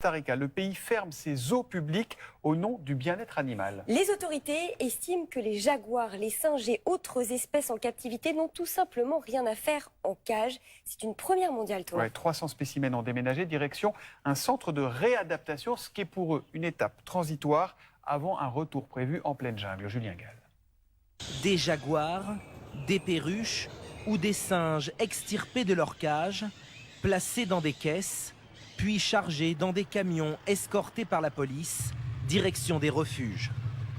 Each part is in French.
Costa Rica. Le pays ferme ses eaux publiques au nom du bien-être animal. Les autorités estiment que les jaguars, les singes et autres espèces en captivité n'ont tout simplement rien à faire en cage. C'est une première mondiale, Thomas. Ouais, 300 spécimens ont déménagé direction un centre de réadaptation, ce qui est pour eux une étape transitoire avant un retour prévu en pleine jungle. Julien Gall. Des jaguars, des perruches ou des singes extirpés de leur cage, placés dans des caisses, puis chargés dans des camions escortés par la police, direction des refuges.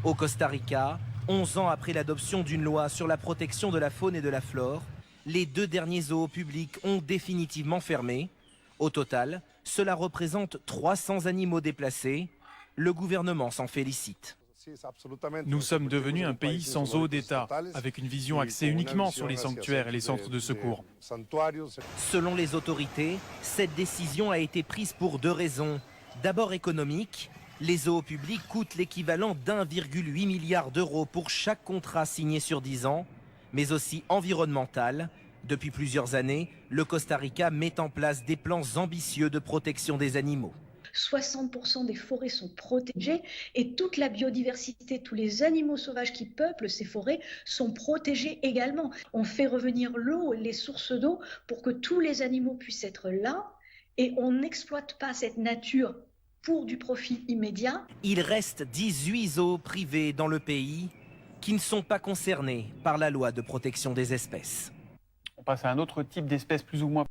Au Costa Rica, 11 ans après l'adoption d'une loi sur la protection de la faune et de la flore, les 2 derniers zoos publics ont définitivement fermé. Au total, cela représente 300 animaux déplacés. Le gouvernement s'en félicite. Nous sommes devenus un pays sans eau d'État, avec une vision axée uniquement sur les sanctuaires et les centres de secours. Selon les autorités, cette décision a été prise pour 2 raisons. D'abord économique, les zoos publics coûtent l'équivalent d'1,8 milliard d'euros pour chaque contrat signé sur 10 ans, mais aussi environnemental. Depuis plusieurs années, le Costa Rica met en place des plans ambitieux de protection des animaux. 60% des forêts sont protégées et toute la biodiversité, tous les animaux sauvages qui peuplent ces forêts sont protégés également. On fait revenir l'eau, les sources d'eau pour que tous les animaux puissent être là et on n'exploite pas cette nature pour du profit immédiat. Il reste 18 zoos privés dans le pays qui ne sont pas concernés par la loi de protection des espèces. On passe à un autre type d'espèce plus ou moins